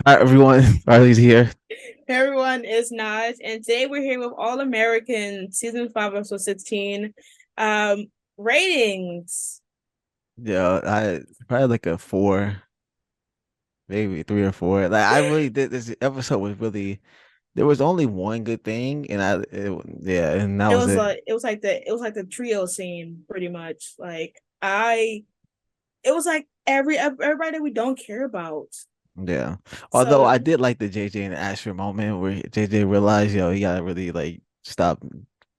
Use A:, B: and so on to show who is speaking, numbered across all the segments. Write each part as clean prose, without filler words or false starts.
A: Hi everyone, Riley's here.
B: Everyone is Naj, and today we're here with All American Season 5, Episode 16. Um, Ratings.
A: Yeah, I probably like a four, maybe three or four. Like I really did this episode was really there was only one good thing, and yeah, and that
B: It
A: was
B: was
A: it.
B: like it was like the trio scene, pretty much. It was like everybody that we don't care about.
A: Yeah. Although
B: So
A: I did like the JJ and Asher moment where JJ realized, he gotta really like stop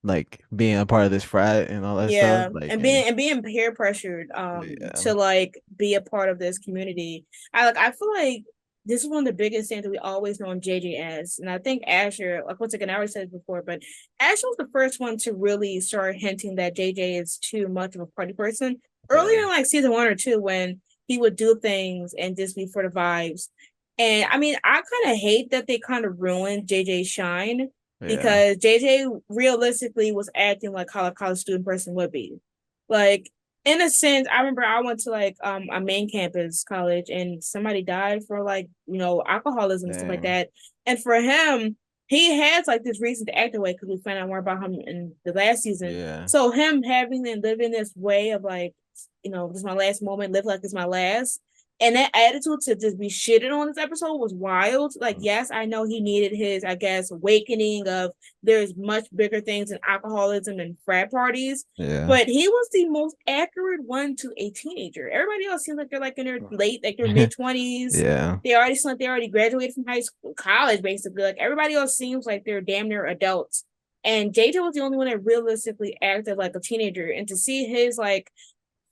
A: like being a part of this frat and all that stuff.
B: yeah,
A: Like,
B: and
A: and
B: being peer pressured
A: yeah,
B: to like be a part of this community. I feel like this is one of the biggest things that we always know in JJ as. And I think Asher, like once again, I already said it before, but Asher was the first one to really start hinting that JJ is too much of a party person. Earlier
A: yeah,
B: in like season 1 or 2, when he would do things and just be for the vibes. And I mean, I kind of hate that they kind of ruined JJ's shine
A: yeah,
B: because JJ realistically was acting like how a college student person would be. Like, in a sense, I remember I went to like a main campus college and somebody died for like, alcoholism and stuff like
A: dang,
B: that. And for him, he has like this reason to act away because we found out more about him in the last season.
A: yeah.
B: So him having and living this way of like, this is my last moment, live like it's my last, and that attitude to just be shitted on this episode was wild. Like, yes, I know he needed his, I guess, awakening of there's much bigger things than alcoholism and frat parties.
A: Yeah.
B: But he was the most accurate one to a teenager. Everybody else seems like they're like in their late, like their mid 20s.
A: Yeah.
B: They already graduated from high school, college, basically. Like everybody else seems like they're damn near adults. And JJ was the only one that realistically acted like a teenager. And to see his like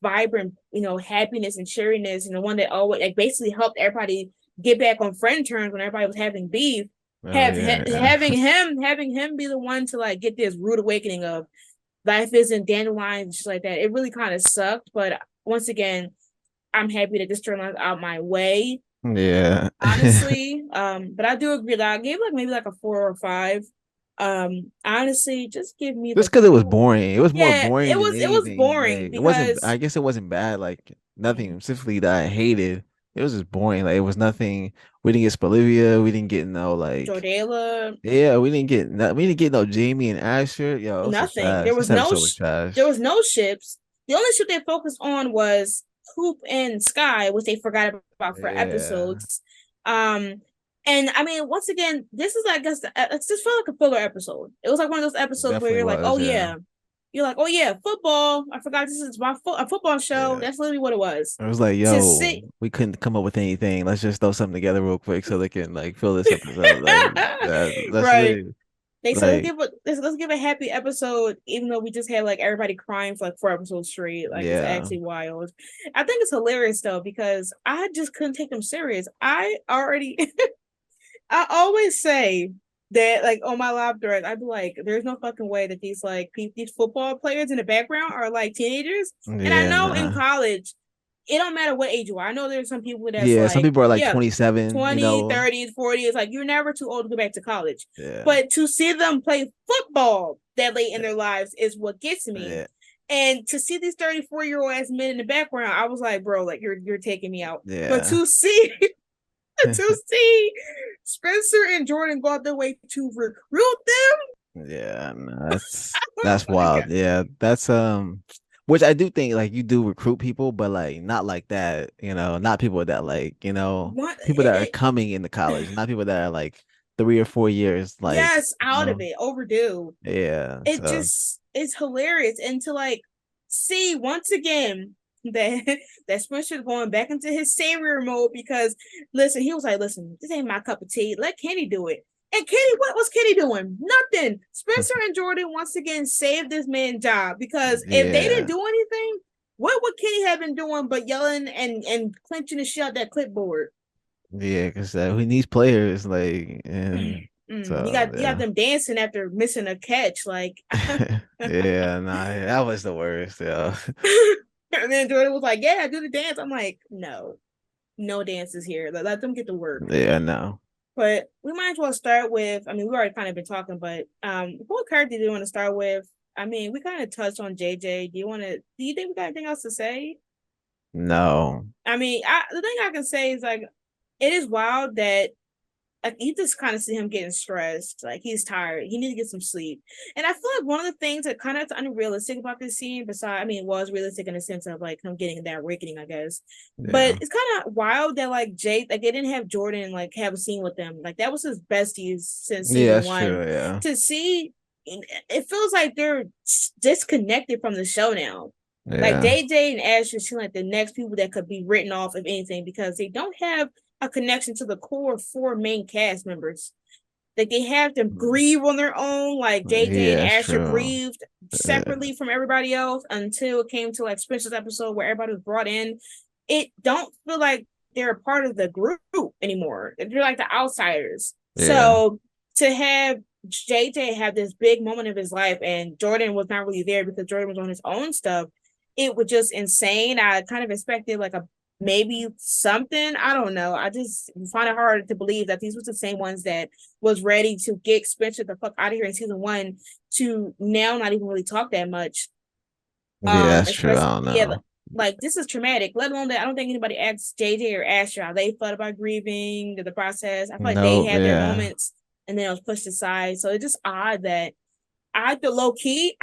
B: vibrant, happiness and cheeriness, and the one that always like basically helped everybody get back on friend terms when everybody was having beef.
A: Oh yeah,
B: Having
A: yeah.
B: him be the one to like get this rude awakening of life isn't dandelions, just like that. It really kind of sucked, but once again, I'm happy that this turned out my way.
A: Yeah.
B: Honestly, but I do agree that I gave like maybe like a 4 or 5. Honestly, just give me
A: Just
B: the
A: because it was
B: four.
A: boring. It was more
B: Yeah,
A: boring
B: it
A: than
B: was it was
A: anything.
B: boring
A: Like it wasn't,
B: because
A: I guess it wasn't bad, like nothing specifically that I hated. It was just boring. Like it was nothing. We didn't get Bolivia. We didn't get no like
B: Jordala,
A: yeah, we didn't get no Jamie and Asher. Yo, it was just
B: nothing.
A: trash. This episode was
B: There
A: trash.
B: was no ships. The only ship they focused on was Hoop and Sky, which they forgot about for
A: Yeah.
B: episodes. Um, and I mean, once again, this is I guess it's just felt like a filler episode. It was like one of those
A: It
B: episodes where
A: definitely was, yeah.
B: you're like, oh yeah, football. I forgot this is a football show.
A: Yeah.
B: That's literally what it was.
A: It was like,
B: To
A: yo,
B: see,
A: we couldn't come up with anything. Let's just throw something together real quick so they can like fill this episode. Like that's
B: right?
A: literally
B: They said
A: like
B: let's give a happy episode, even though we just had like everybody crying for like 4 episodes straight. Like it's
A: yeah.
B: actually wild. I think it's hilarious though because I just couldn't take them serious. I always say that like on my live thread, I'd be like, "There's no fucking way that these football players in the background are like teenagers." And I
A: Yeah,
B: know in
A: nah.
B: college, it don't matter what age you are. I know there's some people that's
A: Yeah, some
B: like,
A: people are like
B: yeah,
A: 27,
B: 20, 30s, 40s. Like you're never too old to go back to college.
A: Yeah.
B: But to see them play football that late in their lives is what gets me.
A: Yeah.
B: And to see these 34-year-old ass men in the background, I was like, bro, like you're taking me out. But
A: Yeah.
B: to see to see Spencer and Jordan go out their way to recruit them,
A: Yeah, no,
B: oh
A: that's
B: my god.
A: wild. Yeah, that's which I do think like you do recruit people, but like not like that, not people that like,
B: What
A: people that are coming into college, not people that are like 3 or 4 years, like,
B: yes, out of it, overdue.
A: yeah.
B: It
A: So
B: just is hilarious. And to like see once again that that Spencer's going back into his savior mode because listen, he was like, listen, this ain't my cup of tea. Let Kenny do it. And Kenny, what was Kenny doing? Nothing. Spencer and Jordan once again saved this man's job because if they didn't
A: yeah,
B: do anything, what would Kenny have been doing but yelling and clenching the shit out that clipboard?
A: yeah, because we need players, like, and
B: You
A: so
B: got
A: yeah.
B: them dancing after missing a catch, like
A: Yeah, nah, that was the worst, yeah.
B: and then Jordan was like, "Yeah, do the dance." I'm like, "No, no dances here. Let them get to work."
A: Yeah, no.
B: But we might as well start with. I mean, we already kind of been talking, but what character do you want to start with? I mean, we kind of touched on JJ. Do you want to? Do you think we got anything else to say?
A: No.
B: I mean, the thing I can say is like it is wild that like you just kind of see him getting stressed. Like he's tired. He needs to get some sleep. And I feel like one of the things that kind of unrealistic about this scene, besides, I mean, it was realistic in the sense of like him getting that awakening, I guess. But
A: Yeah.
B: it's kind of wild that like Jay, like they didn't have Jordan like have a scene with them. Like that was his besties since
A: Yeah,
B: season
A: that's
B: one.
A: true. Yeah.
B: To see, it feels like they're disconnected from the show now. Like
A: Yeah.
B: JJ and Ash seem like the next people that could be written off of anything because they don't have a connection to the core four main cast members. Like they have to grieve on their own. Like JJ
A: Yeah,
B: and
A: that's
B: Asher
A: true.
B: grieved
A: Uh,
B: separately from everybody else until it came to like Spencer's episode where everybody was brought in. It don't feel like they're a part of the group anymore. They're like the outsiders.
A: yeah.
B: So to have JJ have this big moment of his life and Jordan was not really there because Jordan was on his own stuff, it was just insane. I kind of expected like a maybe something. I don't know. I just find it hard to believe that these were the same ones that was ready to get Spencer the fuck out of here in season one to now not even really talk that much.
A: Yeah, that's true.
B: Especially
A: I don't
B: yeah,
A: know.
B: like this is traumatic. Let alone that I don't think anybody asked JJ or Asher how they felt about grieving the process. I feel like they
A: Nope.
B: had their
A: Yeah.
B: moments and then it was pushed aside. So it's just odd that I feel low key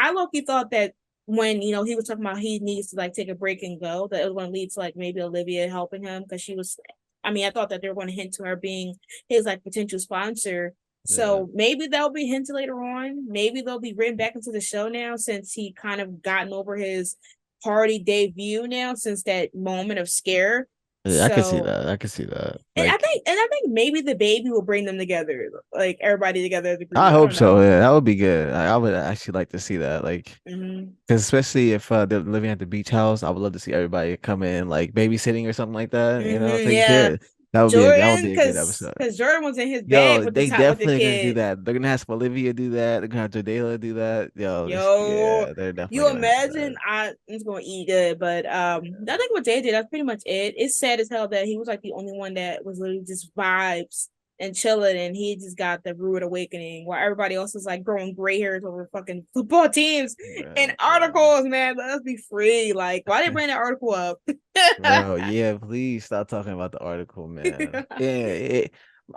B: thought that when he was talking about he needs to like take a break and go, that it was going to lead to like maybe Olivia helping him because she was. I mean, I thought that they were going to hint to her being his like potential sponsor.
A: Yeah.
B: So maybe that'll be hinted later on. Maybe they'll be written back into the show now since he kind of gotten over his party debut now since that moment of scare.
A: Yeah, I can see
B: So
A: that. I can see that.
B: and I
A: Like,
B: think and I think maybe the baby will bring them together, like everybody together as a
A: I
B: group. I
A: hope
B: don't
A: so.
B: know.
A: Yeah, that would be good. I would actually like to see that. Like,
B: Mm-hmm.
A: because especially if they're living at the beach house, I would love to see everybody come in like babysitting or something like that. Taking
B: Yeah,
A: care. That would
B: Jordan,
A: be a good
B: because
A: episode.
B: Jordan was in his bag
A: Yo,
B: with the
A: they
B: top with the
A: definitely are gonna do
B: kid.
A: that. They're gonna have some Olivia do that. They're gonna have Jadela do that. Yo,
B: Yo,
A: yeah, they're definitely
B: you
A: gonna have
B: imagine
A: that.
B: I'm just gonna eat good, but I think with JJ, that's pretty much it. It's sad as hell that he was like the only one that was literally just vibes and chilling, and he just got the rude awakening while everybody else is like growing gray hairs over fucking football teams and articles. Man, let us be free. Like, why they bring that article up?
A: Bro, yeah, please stop talking about the article, man. Yeah,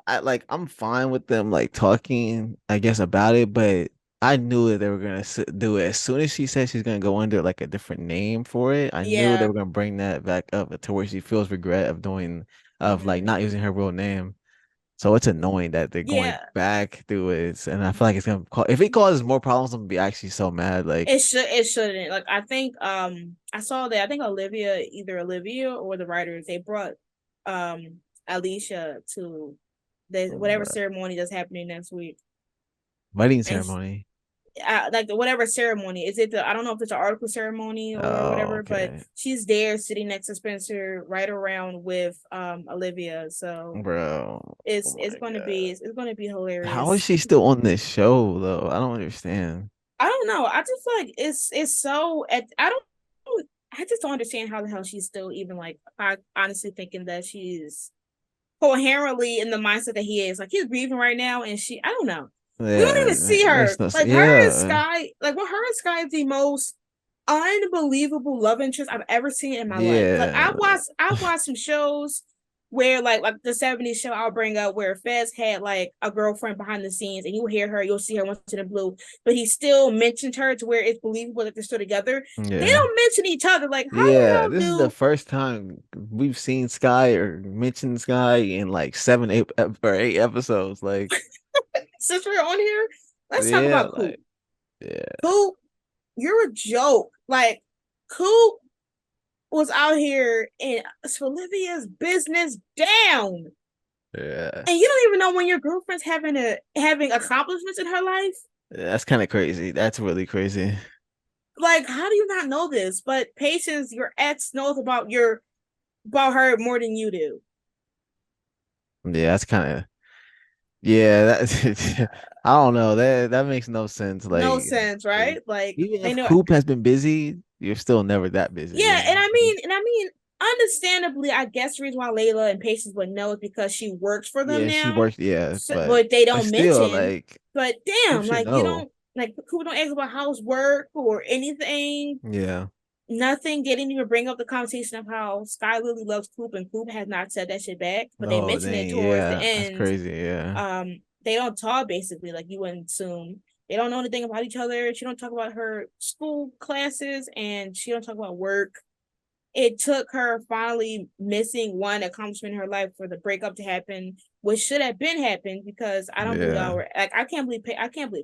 A: I'm fine with them like talking, I guess, about it, but I knew that they were gonna do it as soon as she said she's gonna go under like a different name for it. I knew they
B: Yeah.
A: were gonna bring that back up to where she feels regret of like
B: Mm-hmm.
A: not using her real name. So it's annoying that they're going
B: Yeah.
A: back through it, and I feel like it's gonna if it causes more problems, I'm gonna be actually so mad. Like,
B: It shouldn't. Like I think I saw that I think either Olivia or the writers, they brought Alicia to the whatever ceremony that's happening next week.
A: wedding
B: And
A: ceremony.
B: like whatever ceremony. Is it I don't know if it's an article ceremony or
A: Oh,
B: whatever, but
A: okay.
B: she's there sitting next to Spencer right around with Olivia. So
A: Bro, oh
B: it's
A: my
B: gonna be
A: God.
B: it's gonna be
A: How is
B: hilarious.
A: she still on this show though? I don't understand.
B: I don't know. I just feel like it's so I just don't understand how the hell she's still even like I honestly thinking that she's coherently in the mindset that he is. Like he's grieving right now and I don't know. We don't
A: Yeah,
B: even see
A: it
B: her.
A: makes no sense.
B: Like her and
A: Yeah,
B: Sky, like what her and Sky is the most unbelievable love interest I've ever seen in my life. Like
A: yeah,
B: I've watched some shows where like the 70s show I'll bring up where Fez had like a girlfriend behind the scenes and you hear her, you'll see her once in a blue, but he still mentioned her to where it's believable that they're still together. They
A: yeah,
B: don't mention each other. Like how
A: yeah.
B: the
A: This is the
B: hell
A: first time we've seen Sky or mentioned Sky in like 7, 8 or 8 episodes. Like,
B: do since we're on here, let's talk
A: yeah,
B: about Coop.
A: like, yeah,
B: Coop, you're a joke. Like Coop was out here and Olivia's business down.
A: yeah.
B: And you don't even know when your girlfriend's having accomplishments in her life.
A: That's kind of crazy. That's really crazy.
B: Like, how do you not know this? But Patience, your ex knows about her more than you do.
A: Yeah, that's kind of yeah. That I don't know. That makes no sense.
B: No sense, right?
A: Like,
B: Like
A: even
B: they
A: if
B: know.
A: Coop has been busy, you're still never that busy.
B: Yeah, and I mean, understandably, I guess the reason why Layla and Patience would know is because she works for them
A: Yeah, she
B: now.
A: works. Yeah,
B: So, but they
A: but
B: don't
A: still,
B: mention.
A: like
B: But
A: Coop
B: damn,
A: should
B: like you
A: know.
B: don't like people don't ask about housework or anything.
A: Yeah.
B: Nothing. They didn't even bring up the conversation of how Sky Lily loves Coop, and Coop has not said that shit back. But they
A: Oh
B: mentioned it
A: dang,
B: towards the
A: yeah, that's
B: end.
A: crazy. Yeah,
B: They don't talk basically, like you wouldn't assume. They don't know anything about each other. She don't talk about her school classes, and she don't talk about work. It took her finally missing one accomplishment in her life for the breakup to happen, which should have been happened because I don't believe
A: yeah.
B: our like I can't believe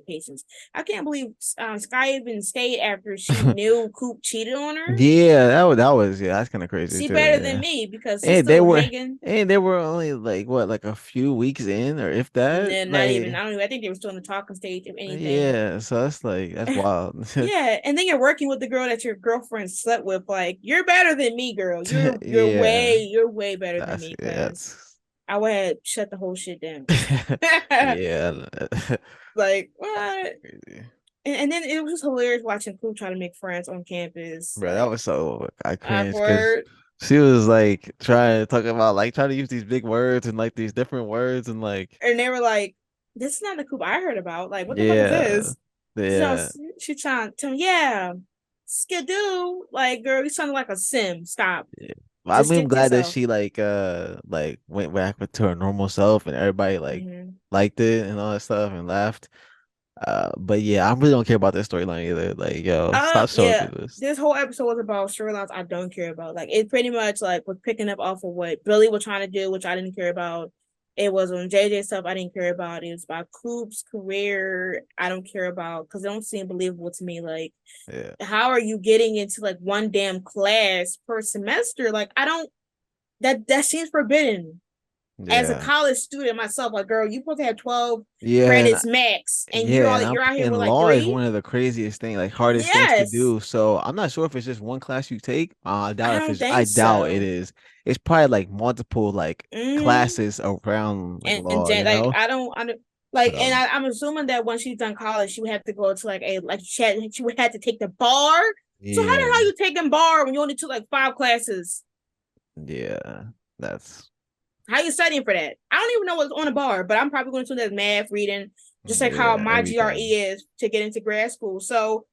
B: patience. I can't believe Sky even stayed after she knew Coop cheated on her.
A: Yeah, that was yeah, that's kind of crazy
B: She
A: too.
B: better than
A: Yeah,
B: me because she's
A: and they
B: still
A: were
B: hanging.
A: and they were only like what, like a few weeks in, or if that,
B: And not even
A: like
B: I don't even I think they were still in the talking stage if anything.
A: yeah. So that's like that's wild.
B: Yeah, and then you're working with the girl that your girlfriend slept with. Like, you're better than me, girl.
A: Yeah,
B: you're way better than
A: that's
B: me.
A: yeah,
B: Cause
A: that's
B: I would have shut the whole shit down.
A: yeah.
B: Like what?
A: Crazy.
B: And then it was hilarious watching Pooh try to make friends on campus.
A: Bro, that
B: Like
A: was so I cringed because
B: awkward.
A: she was like trying to talk about like trying to use these big words and like these different words and like
B: And they were like, "This is not the Coop I heard about. Like, what the fuck is
A: yeah,
B: this?" So
A: yeah.
B: she trying to tell me, "Yeah, skidoo." Like, girl, you sounding like a sim. Stop.
A: Yeah. Well, I
B: Just
A: mean, I'm
B: stick to
A: glad that
B: yourself.
A: she like went back to her normal self and everybody like
B: Mm-hmm.
A: liked it and all that stuff and laughed. But yeah, I really don't care about this storyline either. Like, yo, stop showing me
B: Yeah.
A: this.
B: This whole episode was about storylines I don't care about. Like it pretty much like was picking up off of what Billy was trying to do, which I didn't care about. It was on JJ stuff I didn't care about. It was about Coop's career. I don't care about because it don't seem believable to me. Like,
A: Yeah,
B: how are you getting into like one damn class per semester? Like, I don't that seems forbidden. As a
A: yeah,
B: college student myself, like girl, you supposed to have 12
A: yeah,
B: credits max, and
A: yeah. And
B: you're out here with like
A: law is
B: three.
A: one of the craziest thing, like hardest things to
B: Yes.
A: do. So I'm not sure if it's just one class you take.
B: I don't
A: I
B: think
A: doubt it
B: so.
A: is. It's probably like multiple like
B: Mm-hmm.
A: classes around like
B: And
A: law, you
B: like
A: know?
B: I don't like, and
A: So
B: I'm assuming that when she's done college, she would have to go to like a like she would have to take the bar. So how the
A: yeah,
B: hell you taking bar when you only took like five classes?
A: yeah. That's
B: How you studying for that? I don't even know what's on a bar, but I'm probably going to do that math, reading, just like how
A: yeah,
B: my GRE
A: everything.
B: is to get into grad school. So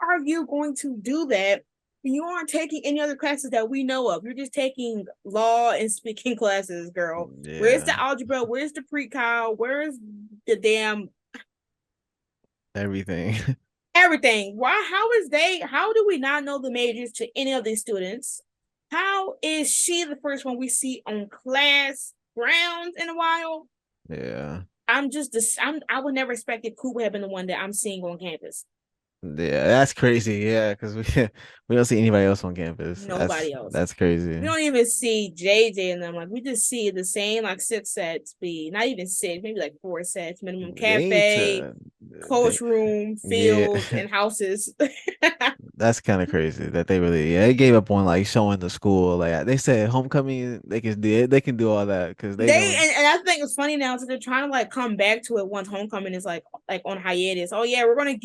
B: how are you going to do that when you aren't taking any other classes that we know of? You're just taking law and speaking classes, girl. Where's
A: Yeah,
B: the algebra? Where's the pre-cal? Where's the damn
A: everything.
B: everything? Why? How is they? How do we not know the majors to any of these students? How is she the first one we see on class grounds in a while?
A: Yeah.
B: I'm just this. I would never expect that Coop would have been the one that I'm seeing on campus.
A: Yeah, that's crazy. Yeah, because we we don't see anybody else on campus.
B: Nobody else.
A: That's
B: We
A: crazy.
B: don't even see JJ in them. Like we just see the same like six sets be not even six, maybe like four sets minimum.
A: They need
B: Cafe,
A: to they
B: coach room,
A: yeah.
B: field, and houses.
A: That's kind of crazy that they really they gave up on like showing the school. Like they said homecoming they can do it, they can do all that because they
B: They
A: know.
B: and I think it's funny now, so they're trying to like come back to it once homecoming is like on hiatus. Oh yeah, we're gonna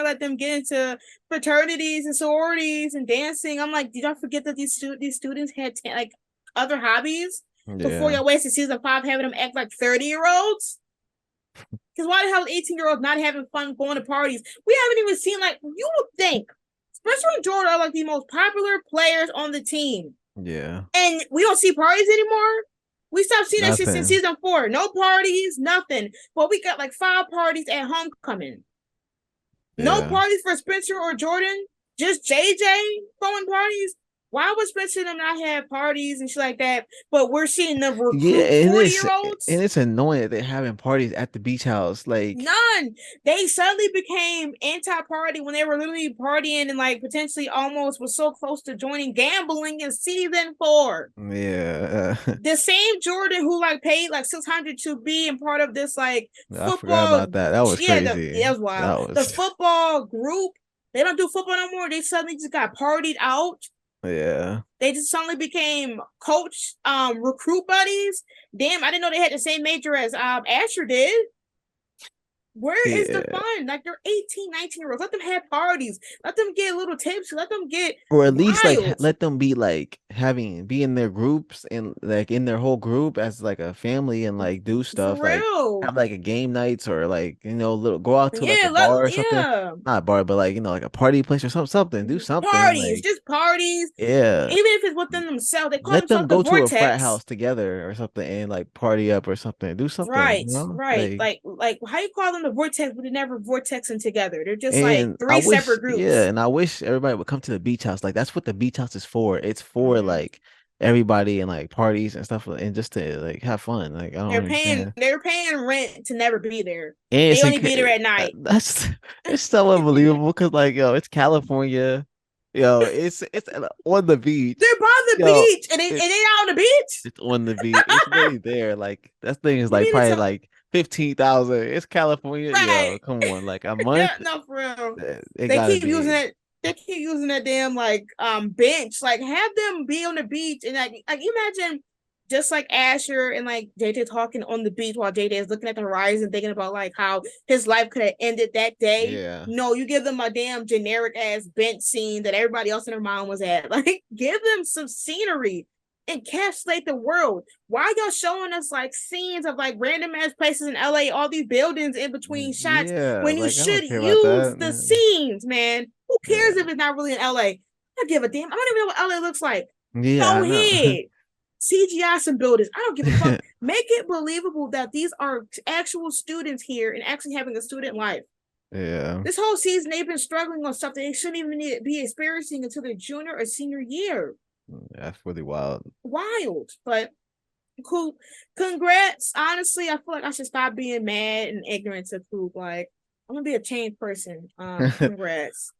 B: let them get into fraternities and sororities and dancing. I'm like, did y'all forget that these students had like other hobbies before
A: Yeah.
B: y'all wasted season five having them act like 30-year-olds? Because why the hell 18-year-olds not having fun going to parties? We haven't even seen like you would think Spencer and Jordan are like the most popular players on the team.
A: Yeah.
B: And we don't see parties anymore. We stopped seeing that shit since
A: Nothing.
B: season four. No parties, nothing. But we got like five parties at homecoming. No
A: Yeah.
B: parties for Spencer or Jordan. Just JJ throwing parties. Why would Spencer and them not have parties and shit like that? But we're seeing them
A: Yeah,
B: recruit
A: and
B: 40 year olds.
A: it's annoying that they're having parties at the beach house. Like
B: None. They suddenly became anti-party when they were literally partying and like potentially almost was so close to joining gambling in season four.
A: yeah.
B: The same Jordan who like paid like 600 to be in part of this like
A: I forgot about
B: football.
A: that. That was
B: Yeah,
A: crazy.
B: that was wild.
A: That
B: The
A: was
B: football group, they don't do football no more. They suddenly just got partied out.
A: yeah.
B: They just suddenly became coach recruit buddies. Damn, I didn't know they had the same major as Asher did. Where is the
A: Yeah.
B: fun? Like they're 18, 19 year olds. Let them have parties. Let them get little tips. Let them get
A: Or at least like
B: wild.
A: let them be like having be in their groups and like in their whole group as like a family and like do
B: For
A: stuff like
B: real.
A: have like a game nights or like little go out to like a
B: Yeah,
A: bar or something.
B: yeah.
A: Not a bar, but like like a party place or something. Do something
B: Parties,
A: like
B: just parties.
A: yeah.
B: Even if it's within themselves, they call
A: Let them
B: themselves the
A: go to a frat
B: Vortex.
A: house together or something and like party up or something. Do something,
B: Right, right.
A: like.
B: Like how you call them the Vortex, but they're never vortexing together. They're just like
A: And I
B: three
A: wish,
B: separate groups.
A: and I wish everybody would come to the beach house. Like that's what the beach house is for. It's for
B: Hmm.
A: like everybody and like parties and stuff, and just to like have fun. Like I don't understand.
B: They're paying rent to never be there.
A: And
B: They
A: it's in,
B: only be there at night.
A: that's it's so unbelievable because like it's California, it's on the beach,
B: They're by the
A: yo.
B: beach and
A: It,
B: they out on the beach.
A: it's on the beach. It's really there. Like that thing is
B: You
A: like
B: mean it's
A: probably
B: a
A: like 15,000. It's California,
B: right?
A: yo. Come on, like a month.
B: Yeah, no, for real.
A: It
B: They
A: gotta
B: keep using
A: be.
B: it. They keep using that damn like bench. Like have them be on the beach and like you imagine just like Asher and like JJ talking on the beach while JJ is looking at the horizon, thinking about like how his life could have ended that day.
A: Yeah.
B: No, you give them a damn generic ass bench scene that everybody else in their mind was at. Like, give them some scenery, encapsulate the world. Why y'all showing us like scenes of like random ass places in LA, all these buildings in between shots
A: Yeah,
B: when you
A: like I
B: should
A: don't care about
B: use
A: that,
B: the
A: man.
B: scenes, man? Who cares if
A: Yeah.
B: it's not really in LA? I don't give a damn. I don't even know what LA looks like.
A: Yeah,
B: Go
A: I know.
B: ahead. CGI some buildings. I don't give a fuck. Make it believable that these are actual students here and actually having a student life.
A: Yeah.
B: This whole season, they've been struggling on something they shouldn't even be experiencing until their junior or senior year.
A: That's really wild.
B: Wild, but cool. Congrats. Honestly, I feel like I should stop being mad and ignorant to Coop. Like, I'm gonna be a changed person. Congrats.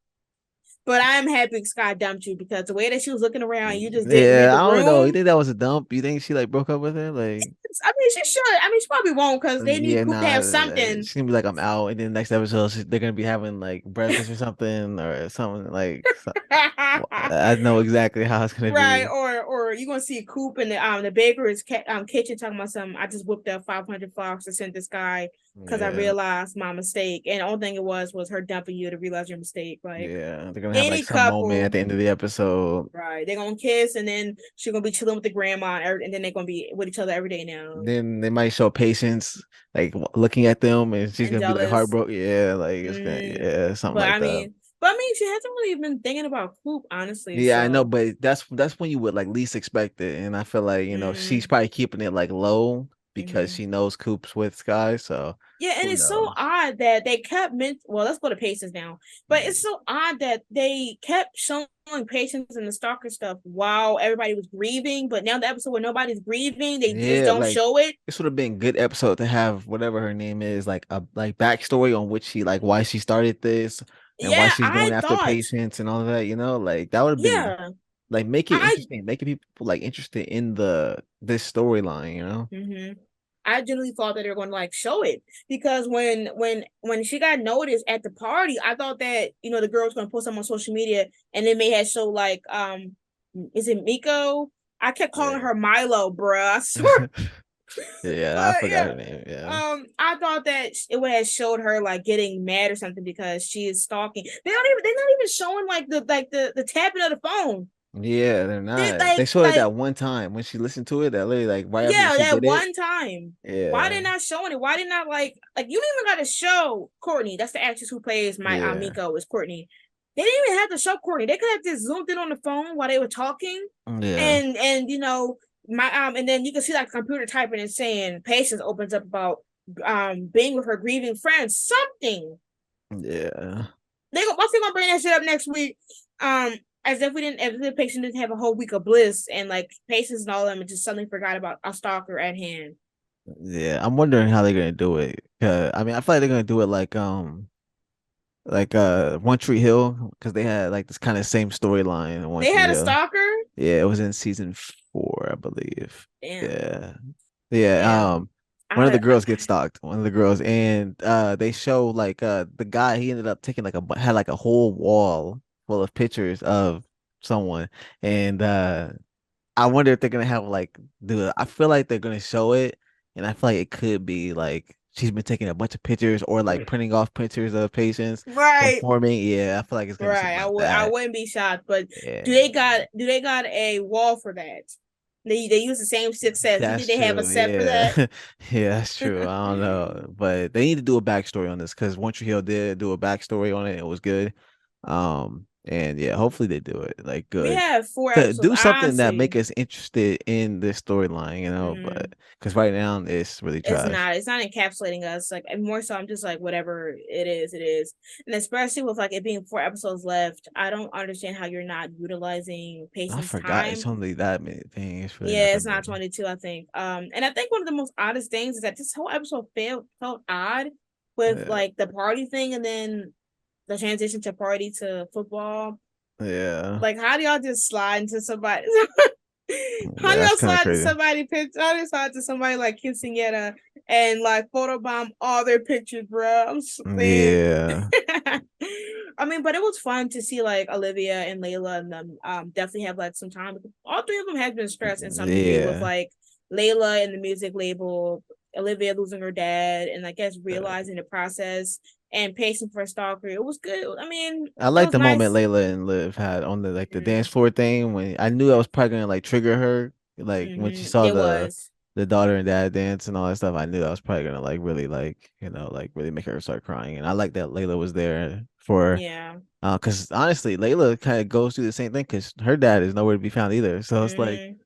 B: But I am happy Scott dumped you because the way that she was looking around, you just didn't read
A: Yeah,
B: the
A: I don't know. You
B: room.
A: think that was a dump? You think she like broke up with him? Like,
B: I mean, she should. I mean, she probably won't because they need
A: yeah,
B: Coop to
A: nah.
B: have something.
A: She's gonna be like, I'm out, and then next episode they're gonna be having like breakfast or something or something like. I know exactly how it's gonna
B: Right,
A: be.
B: or you gonna see Coop in the baker's kitchen talking about something. I just whipped up 500 flowers to send this guy because I
A: Yeah,
B: realized my mistake, and the only thing it was her dumping you to realize your mistake. Like
A: yeah. They're gonna have like
B: any
A: some moment at
B: couple,
A: the end of the episode.
B: right? They're gonna kiss, and then she's gonna be chilling with the grandma, and then they're gonna be with each other every day now.
A: Then they might show patience, like looking at them, and she's
B: And
A: gonna be like
B: jealous.
A: heartbroken. Yeah, like it's gonna,
B: Mm,
A: yeah, something
B: but
A: like
B: I
A: that.
B: mean, but I mean, she hasn't really been thinking about Coop, honestly.
A: Yeah, I know,
B: So,
A: but that's when you would like least expect it, and I feel like she's
B: mm,
A: probably keeping it like low because
B: mm-hmm.
A: she knows Coop's with Sky. So
B: Yeah, and
A: who
B: it's so
A: knows?
B: odd that they kept well, let's go to Patience now. But it's so odd that they kept showing Patience and the stalker stuff while everybody was grieving. But now the episode where nobody's grieving, they just
A: Yeah,
B: don't
A: like
B: show it.
A: this would have been a good episode to have whatever her name is, like a like backstory on which she like why she started this and why
B: Yeah,
A: she's going
B: I
A: after
B: thought,
A: patients and all of that. Like that would have been
B: yeah,
A: like make it
B: I
A: interesting, making people like interested in this storyline.
B: mm-hmm. I genuinely thought that they were going to like show it because when she got noticed at the party, I thought that the girl was going to post something on social media and then may have show like is it Miko? I kept calling
A: Yeah.
B: her Milo, bruh. I swear.
A: Yeah, I
B: But
A: forgot
B: yeah,
A: her name. Yeah.
B: I thought that it would have showed her like getting mad or something because she is stalking. They're not even showing like the tapping of the phone.
A: Yeah, they're
B: They
A: not. They showed it
B: like
A: that one time when she listened to it, that literally like right after
B: yeah,
A: she
B: that
A: did it.
B: one time. Why they
A: Yeah.
B: not showing it? Why they not like you don't even got to show Courtney? That's the actress who plays my
A: Yeah.
B: Miko is Courtney. They didn't even have to show Courtney. They could have just zoomed in on the phone while they were talking,
A: Yeah.
B: and my and then you can see like computer typing and saying patience opens up about being with her grieving friends. Something
A: Yeah.
B: once they gonna bring that shit up next week. Um, as if we didn't, if the patient didn't have a whole week of bliss and like patients and all of them, and just suddenly forgot about a stalker at hand.
A: Yeah. I'm wondering how they're gonna do it. I mean, I feel like they're gonna do it like One Tree Hill because they had like this kind of same storyline in One
B: They
A: Tree
B: had a
A: Hill.
B: stalker.
A: Yeah, it was in season 4, I believe.
B: Damn,
A: Yeah. Yeah.
B: damn.
A: One of the
B: I
A: girls gets stalked. One of the girls, and they show like the guy he ended up taking like had like a whole wall full of pictures of someone, and I wonder if they're gonna have like I feel like they're gonna show it, and I feel like it could be like she's been taking a bunch of pictures or like printing off pictures of patients
B: Right.
A: performing. Yeah, I feel like it's gonna be
B: Right.
A: something like
B: I
A: that.
B: wouldn't be shocked, but
A: Yeah,
B: do they got a wall for that? They use the same success. You think
A: that's
B: they have a
A: true.
B: set for that?
A: Yeah, yeah, that's true. I don't know, but they need to do a backstory on this because One Tree Hill did do a backstory on it. It was good. And yeah, hopefully they do it like
B: We
A: good
B: have four
A: to
B: episodes.
A: do something that
B: Honestly,
A: make us interested in this storyline,
B: mm,
A: but because right now it's really
B: it's
A: trash.
B: not. It's not encapsulating us. Like, and more so, I'm just like, whatever it is, it is. And especially with like it being four episodes left, I don't understand how you're not utilizing
A: I
B: patient's
A: forgot it's
B: time.
A: only that many things. It's really not
B: Yeah,
A: that
B: it's not
A: many.
B: 22, I think. And I think one of the most oddest things is that this whole episode felt odd with
A: Yeah,
B: like the party thing and then the transition to party to football.
A: yeah,
B: Like, how do y'all just slide into somebody? How do
A: that's
B: y'all
A: kind of
B: slide to
A: crazy.
B: somebody picture? How do you slide to somebody like quinceanera and like photobomb all their pictures, bro? I'm saying.
A: Yeah,
B: I mean, but it was fun to see like Olivia and Layla and them definitely have like some time. All three of them have been stressed in some degree with
A: yeah.
B: like Layla and the music label, Olivia losing her dad, and I guess realizing the process and pacing for a stalker. It was good. I mean,
A: I
B: it
A: like
B: was
A: the moment
B: nice.
A: Layla and Liv had on the like the dance
B: Mm,
A: floor thing when I knew I was probably gonna like trigger her, like when she saw
B: It was.
A: the daughter and dad dance and all that stuff. I knew I was probably gonna like really like like really make her start crying. And I like that Layla was there for
B: Yeah.
A: because honestly, Layla kind of goes through the same thing because her dad is nowhere to be found either. So it's like,
B: Mm.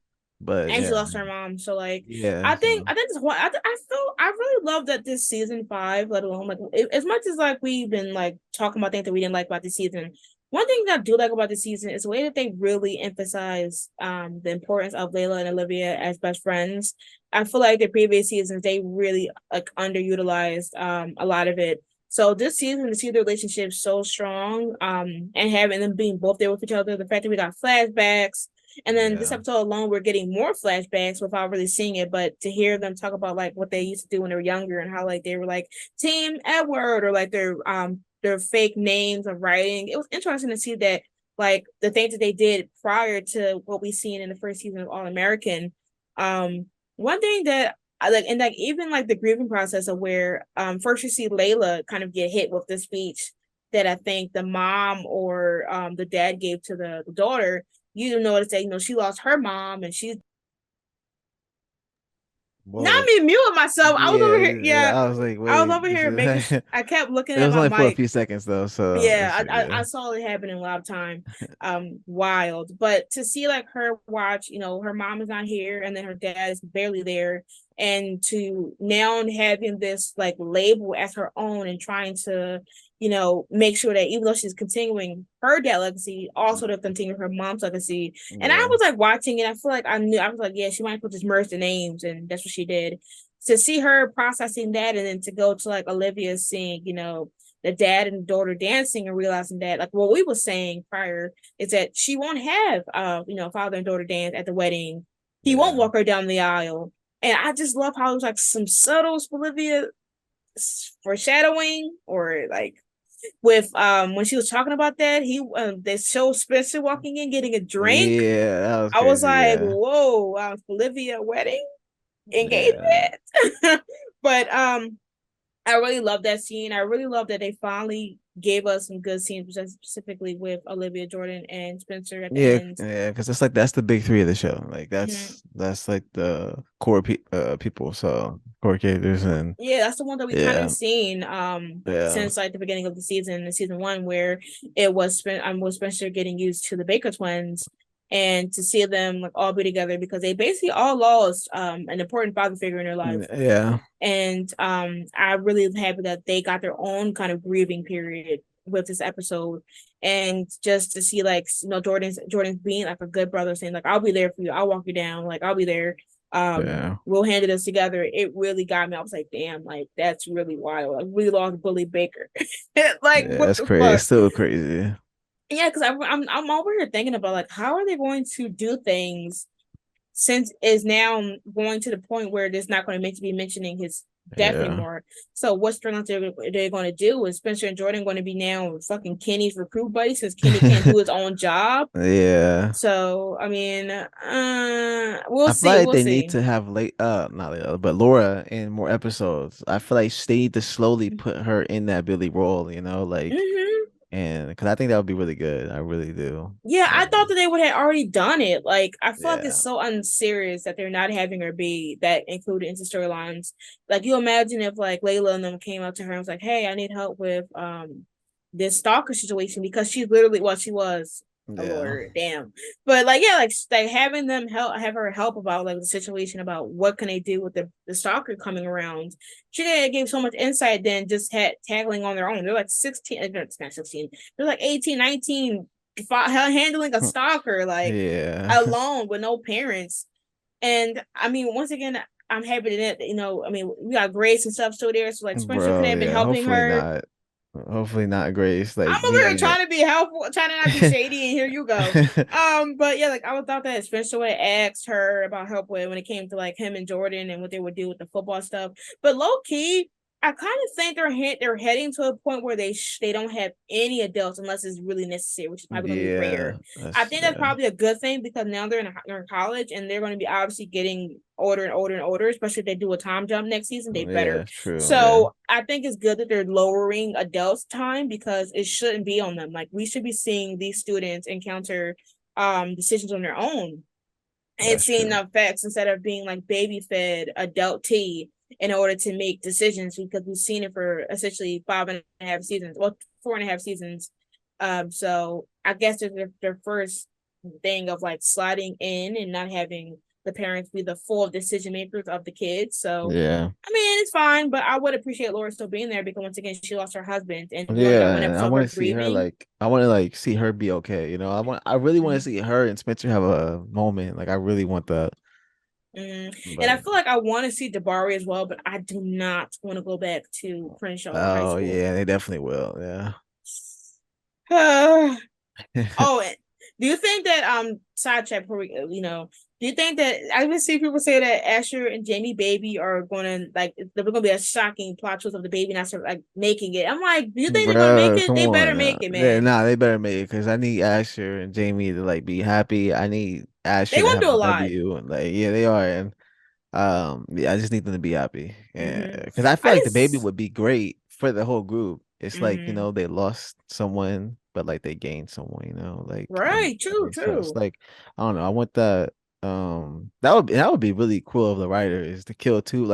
A: but
B: And she
A: yeah,
B: lost her mom. So like,
A: yeah. So
B: I think this one. I feel I really love that this season five, let alone like as much as like we've been like talking about things that we didn't like about the season. One thing that I do like about the season is the way that they really emphasize the importance of Layla and Olivia as best friends. I feel like the previous seasons they really like underutilized a lot of it. So this season to see the relationship so strong and having them being both there with each other, the fact that we got flashbacks and then this
A: yeah,
B: episode alone, we're getting more flashbacks without really seeing it. But to hear them talk about like what they used to do when they were younger and how like they were like Team Edward or like their fake names of writing, it was interesting to see that like the things that they did prior to what we seen in the first season of All American. One thing that I like, and like even like the grieving process of where first you see Layla kind of get hit with the speech that I think the mom or the dad gave to the daughter, you notice that she lost her mom and she's not
A: whoa,
B: me muting myself. I was over here,
A: yeah.
B: yeah,
A: I was like,
B: I was
A: wait,
B: over here making.
A: it
B: I kept looking at
A: was
B: my
A: only for a
B: mic.
A: few seconds though. So
B: Yeah,
A: it's
B: I
A: yeah.
B: saw it happen in a lot of time. Wild. But to see like her watch, her mom is not here and then her dad is barely there. And to now having this like label as her own and trying to, make sure that even though she's continuing her dad legacy, also to continue her mom's legacy. And I
A: Yeah.
B: was like watching and I feel like I was like, yeah, she might put just merge the names, and that's what she did. To see her processing that and then to go to like Olivia seeing, the dad and daughter dancing and realizing that like what we were saying prior is that she won't have father and daughter dance at the wedding. He won't
A: Yeah.
B: walk her down the aisle. And I just love how it was like some subtle Olivia foreshadowing or like with when she was talking about that, they show Spencer walking in getting a drink.
A: Yeah, that was
B: I was
A: crazy.
B: like,
A: Yeah.
B: whoa, Olivia wedding
A: Yeah.
B: engagement. But I really love that scene. I really love that they finally gave us some good scenes, specifically with Olivia Jordan and Spencer at the
A: Yeah,
B: end.
A: yeah, because it's like that's the big three of the show. Like
B: Mm-hmm.
A: that's like the core people, so core characters and
B: Yeah, that's the one that we kind of
A: yeah,
B: seen
A: yeah,
B: since like the beginning of the season, the season one, where it was with Spencer getting used to the Baker twins, and to see them like all be together because they basically all lost an important father figure in their life.
A: yeah,
B: And I'm really happy that they got their own kind of grieving period with this episode, and just to see like Jordan's being like a good brother, saying like I'll be there for you, I'll walk you down, like I'll be there.
A: yeah,
B: We'll handle this together. It really got me. I was like, damn, like that's really wild. Like we lost Bully Baker. Like
A: yeah.
B: what
A: That's
B: the
A: crazy. It's
B: fuck?
A: still crazy.
B: Yeah, because I'm over here thinking about like how are they going to do things since is now going to the point where there's not going to be mentioning his death
A: Yeah.
B: anymore. So what storylines they're going to do is Spencer and Jordan going to be now fucking Kenny's recruit buddy since Kenny can't do his own job.
A: Yeah.
B: So I mean, we'll
A: I feel
B: see,
A: like
B: we'll
A: they need
B: see.
A: to have late not Layla, but Laura in more episodes. I feel like they need to slowly put her in that Billy role, like
B: Mm-hmm.
A: and because I think that would be really good. I really do.
B: Yeah, I thought
A: Um,
B: that they would have already done it. Like, I feel like
A: yeah.
B: it's so unserious that they're not having her be that included into storylines. Like, you imagine if like Layla and them came up to her and was like, "Hey, I need help with this stalker situation," because she's literally what she was a
A: Yeah.
B: lawyer. Damn, but like, yeah, like having them have her help about like the situation about what can they do with the stalker coming around. She gave so much insight than just had tackling on their own. They're like 16, it's not 16. They're like 18, 19 handling a stalker like
A: Yeah.
B: alone with no parents. And I mean, once again, I'm happy that I mean, we got Grace and stuff still there, so like Spencer could
A: Bro,
B: have been
A: yeah.
B: helping
A: Hopefully
B: her.
A: not. Hopefully not Grace.
B: I'm
A: Like
B: over here
A: yeah.
B: trying to be helpful, trying to not be shady, and here you go. But yeah, like I would thought that Spencer would have asked her about help with when it came to like him and Jordan and what they would do with the football stuff. But low key, I kind of think they're heading to a point where they don't have any adults unless it's really necessary, which is probably going to be rare.
A: Yeah.
B: I
A: That's
B: think that's
A: yeah.
B: probably a good thing because now they're in college and they're going to be obviously getting older and older and older. Especially if they do a time jump next season, they better.
A: Yeah, true. Yeah.
B: So I think it's good that they're lowering adults' time because it shouldn't be on them. Like we should be seeing these students encounter decisions on their own and
A: That's
B: seeing
A: true.
B: the effects instead of being like baby fed adult tea in order to make decisions because we've seen it for essentially 5.5 seasons, well 4.5 seasons. So I guess it's their first thing of like sliding in and not having the parents be the full decision makers of the kids. So
A: Yeah.
B: I mean, it's fine, but I would appreciate Laura still being there because once again, she lost her husband, and we only got
A: Yeah,
B: one
A: and I
B: episode of
A: want
B: her
A: to see her
B: grieving.
A: like I want to like see her be okay, I really want to
B: Mm-hmm.
A: see her and Spencer have a moment. Like I really want that.
B: And I
A: But
B: feel like I want to see Dabari as well, but I do not want to go back to Crenshaw High
A: oh
B: School.
A: yeah, they definitely will. Yeah.
B: Oh, and do you think that sidetrack before we do you think that I even see people say that Asher and Jamie Baby are gonna like there's gonna be a shocking plot twist of the baby not like making it? I'm like, do you think they're gonna make
A: Bro,
B: it?
A: come
B: They better
A: on
B: make
A: now.
B: it,
A: Yeah,
B: man.
A: nah, they better make it because I need Asher and Jamie to like be happy. I need
B: They
A: Asher to
B: gonna
A: have
B: do
A: a
B: a lot.
A: W. And like, yeah, they are. And yeah, I just need them to be happy. And
B: Mm-hmm.
A: because I feel
B: I
A: like the baby
B: just
A: would be great for the whole group. It's like,
B: mm-hmm.
A: they lost someone, but like they gained someone, like and
B: Right, true,
A: so it's
B: true.
A: like I don't know. I want that. That would be really cool of the writer is to kill two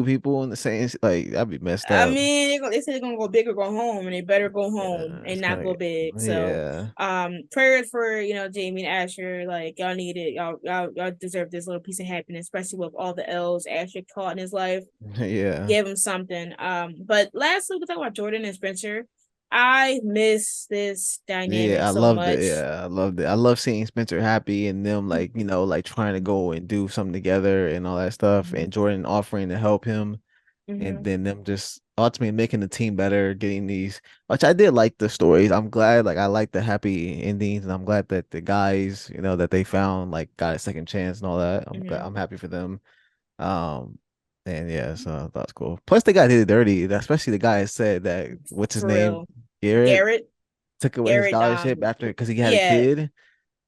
A: people in the same like that'd be messed
B: I
A: up.
B: mean, they said they're gonna go big or go home, and they better go home
A: Yeah,
B: and
A: it's
B: not
A: kind
B: go
A: of
B: big. So,
A: yeah.
B: prayers for Jamie and Asher. Like y'all need it. Y'all deserve this little piece of happiness, especially with all the L's Asher caught in his life.
A: Yeah.
B: Give him something. But lastly, we talk about Jordan and Spencer. I miss this dynamic
A: Yeah, I
B: so
A: loved it.
B: much.
A: Yeah, I loved it. I love seeing Spencer happy and them like, like trying to go and do something together and all that stuff.
B: Mm-hmm.
A: And Jordan offering to help him and
B: Mm-hmm.
A: then them just ultimately making the team better, getting these, which I did like the stories. I'm glad, like I like the happy endings, and I'm glad that the guys, that they found like got a second chance and all that. I'm glad,
B: Mm-hmm.
A: I'm happy for them. Um, and yeah, so that's cool. Plus, the guy did it dirty, especially the guy that said that what's his
B: For
A: name,
B: real,
A: Garrett,
B: Garrett.
A: took away his
B: Garrett.
A: scholarship after because he had a
B: Yeah.
A: kid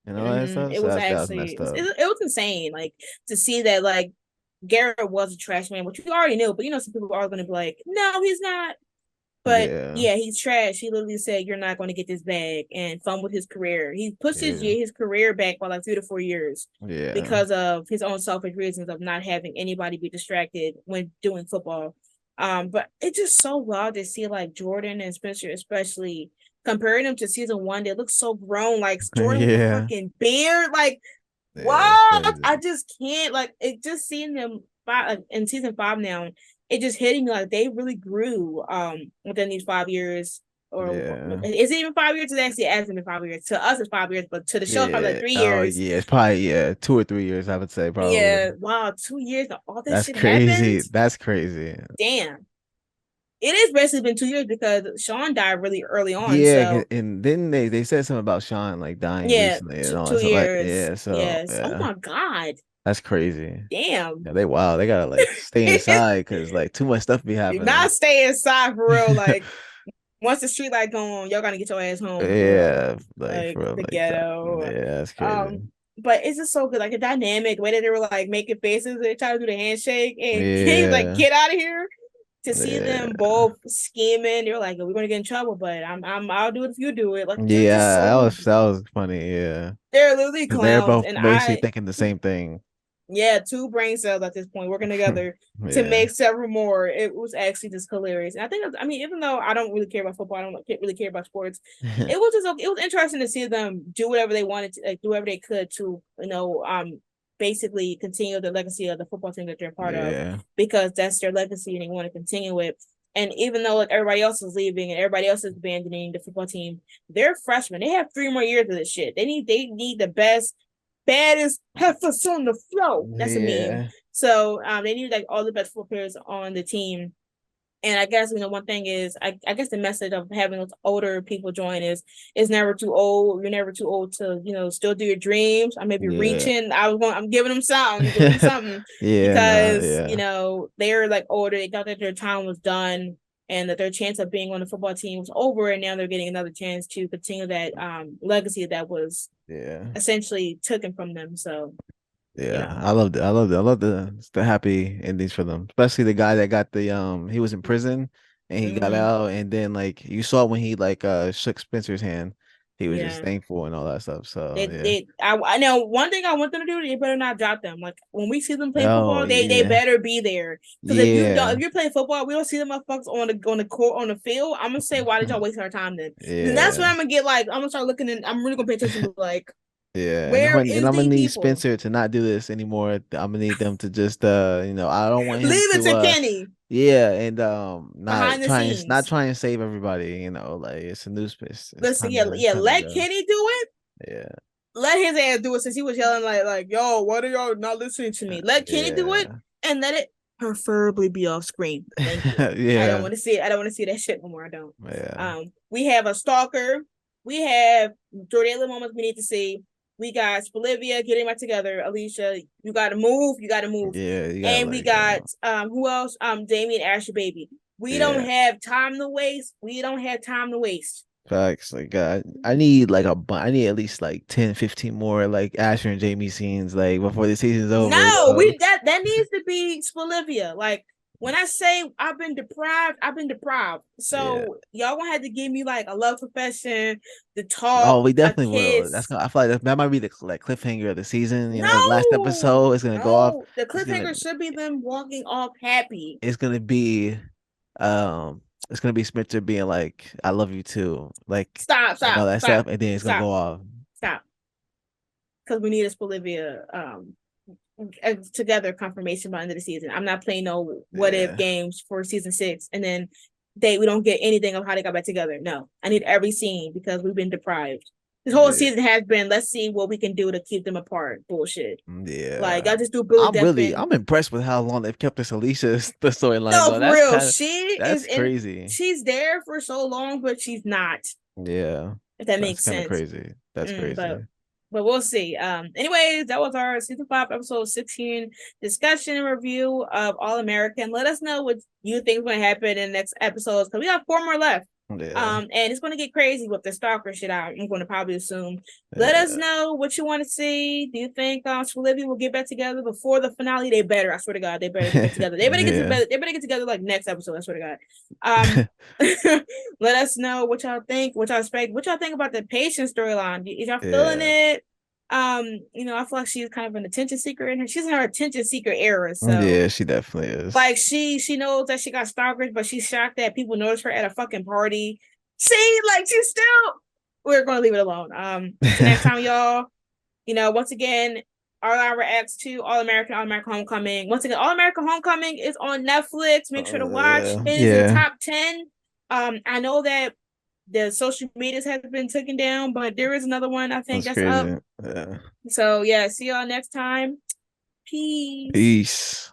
A: and all that stuff.
B: It
A: So
B: was
A: that was
B: actually
A: messed up.
B: it was insane. Like to see that like Garrett was a trash man, which you already knew, but some people are gonna be like, no, he's not. But
A: Yeah,
B: yeah, he's trash. He literally said, "You're not going to get this bag," and fumbled his career. He pushed
A: yeah,
B: his career back by like 3 to 4 years
A: yeah,
B: because of his own selfish reasons of not having anybody be distracted when doing football. But it's just so wild to see like Jordan and Spencer, especially comparing them to season one. They look so grown. Like Jordan with the
A: yeah,
B: fucking beard, like
A: yeah. It's
B: what? I
A: crazy.
B: just can't like it. Just seeing them like, in season five now, it just hitting me like they really grew within these 5 years. Or
A: Yeah.
B: is it even 5 years? It's actually it hasn't been 5 years. To us, it's 5 years, but to the show, it's probably like
A: Yeah.
B: three
A: Oh,
B: years.
A: yeah. It's probably 2 or 3 years. I would say probably.
B: Yeah, wow, 2 years, all this
A: That's
B: shit happened.
A: crazy. That's crazy.
B: Damn. It is basically been 2 years because Sean died really early on.
A: Yeah,
B: So
A: and then they said something about Sean like dying
B: yeah,
A: recently and
B: two,
A: all that
B: two
A: stuff. Like,
B: years.
A: yeah, so
B: Yes. Oh
A: yeah,
B: my God.
A: that's crazy.
B: Damn.
A: Yeah, they wow, they gotta like stay inside because like too much stuff be happening.
B: Not stay inside for real. Like once the street light go on, y'all gotta get your ass home for real.
A: Yeah, like
B: Like
A: for real,
B: the
A: like
B: ghetto.
A: yeah, that's crazy.
B: Um, but it's just so good. Like a dynamic the way that they were like making faces, they try to do the handshake, and he's like,
A: Yeah,
B: "Get out of here." To see them
A: yeah,
B: both scheming, they're like, "We're gonna get in trouble," but I'll do it if you do it. Like they're just
A: yeah.
B: so,
A: That was funny. Yeah,
B: they're literally
A: because they're
B: clowns,
A: both
B: and
A: basically
B: I,
A: thinking the same thing.
B: yeah, two brain cells at this point working together to
A: Yeah,
B: make several more. It was actually just hilarious. And I think, I mean, even though I don't really care about football, I don't really care about sports. It was just it was interesting to see them do whatever they wanted to, like do whatever they could to, basically continue the legacy of the football team that they're part of
A: yeah,
B: because that's their legacy and they want to continue it. And even though like everybody else is leaving and everybody else is abandoning the football team, they're freshmen. They have 3 more years of this shit. They need the best baddest heifers on the floor. That's a meme.
A: yeah,
B: So they need like all the best football players on the team. And I guess one thing is I guess the message of having those older people join is never too old. You're never too old to still do your dreams. I may be
A: yeah,
B: reaching. I'm giving them something, giving them something
A: yeah. Nah,
B: because
A: yeah,
B: they're like older. They thought that their time was done and that their chance of being on the football team was over, and now they're getting another chance to continue that legacy that was
A: yeah.
B: essentially taken from them. So you
A: Yeah,
B: know,
A: I loved it. I love the happy endings for them. Especially the guy that got the he was in prison and he got
B: mm,
A: out and then like you saw when he like shook Spencer's hand, he was just
B: yeah.
A: thankful and all that stuff. So
B: They
A: yeah.
B: they I know one thing I want them to do. They better not drop them. Like when we see them play
A: Oh
B: football, they
A: yeah.
B: better be there. Because if
A: Yeah.
B: you're playing football, we don't see them motherfuckers on the court on the field. I'm gonna say why did y'all waste our time then? Then that's when
A: Yeah.
B: I'm gonna get like I'm gonna start looking and I'm really gonna pay attention to like
A: Yeah.
B: where
A: And
B: is
A: I'm gonna
B: the
A: need
B: people?
A: Spencer to not do this anymore. I'm gonna need them to just I don't want him
B: Leave it
A: to
B: to Kenny
A: yeah, and
B: behind the
A: not
B: scenes.
A: try and save everybody, like it's a new space.
B: Listen, yeah, yeah,
A: Time to
B: let
A: go.
B: Kenny do it.
A: Yeah.
B: Let his ass do it since he was yelling like yo, what are y'all not listening to me? Let Kenny do it
A: Yeah.
B: and let it preferably be off screen. Thank you. I don't
A: Yeah.
B: want to see it. I don't want to see that shit no more. I don't.
A: Yeah.
B: We have a stalker. We have Jordana moments we need to see. We got Bolivia getting back together. Alicia, you gotta move. You gotta move.
A: Yeah. You got
B: And we
A: like
B: got who else? Damien Asher baby. We don't
A: yeah.
B: have time to waste. We don't have time to waste.
A: Facts. Like I need like I need at least like 10, 15 more like Asher and Jamie scenes like before the season's over,
B: No,
A: yo.
B: we that needs to be Bolivia. Like when I say I've been deprived, I've been deprived.
A: Yeah.
B: So y'all gonna have to give me like a love confession, the talk,
A: Oh, we
B: a
A: definitely will. That's
B: kiss.
A: gonna I feel like that might be the like cliffhanger of the season, last
B: No,
A: episode is gonna go off.
B: no. The
A: It's gonna
B: cliffhanger should be them walking off happy.
A: it's gonna be um it's gonna be Spencer being like, I love you too. Like
B: Stop,
A: and
B: stop,
A: all that
B: stop,
A: stuff, and then it's gonna
B: stop,
A: go off.
B: stop. Because we need a Bolivia together confirmation by the end of the season. I'm not playing no what if
A: Yeah.
B: games for season 6 and then we don't get anything of how they got back together. No, I need every scene because we've been deprived. This whole
A: Yeah.
B: season has been let's see what we can do to keep them apart. Bullshit. Like
A: Yeah.
B: I just do Billy Deppen.
A: I'm impressed with how long they've kept this Alicia the storyline
B: No,
A: going.
B: for real.
A: That's crazy.
B: She's there for so long, but she's not.
A: Yeah.
B: If that
A: That's
B: makes
A: kind of
B: sense.
A: crazy. That's
B: Mm,
A: crazy.
B: but we'll see. Anyways, that was our season 5, episode 16 discussion and review of All American. Let us know what you think is going to happen in the next episodes because we have 4 more left.
A: Yeah.
B: And it's going to get crazy with the stalker shit out. I'm going to probably assume. Let us
A: Yeah.
B: know what you want to see. Do you think Olivia will get back together before the finale? They better. I swear to God, they better get back together. They better get
A: Yeah.
B: together. They better get together like next episode. I swear to God. Let us know what y'all think. What y'all expect. What y'all think about the patient storyline? Is y'all feeling
A: Yeah.
B: it? I feel like she's kind of an attention seeker in her. She's in her attention seeker era. So
A: Yeah, she definitely is.
B: like she knows that she got stalkers, but she's shocked that people notice her at a fucking party. See, like she's still. We're gonna leave it alone. Until next time, y'all. Once again, Arlon reacts to All American Homecoming. Once again, All American Homecoming is on Netflix. Make sure to watch. It is in
A: Yeah.
B: top 10. I know that the social medias has been taken down, but there is another one I think
A: That's
B: that's up.
A: crazy. Yeah.
B: So yeah, see y'all next time. Peace.
A: Peace.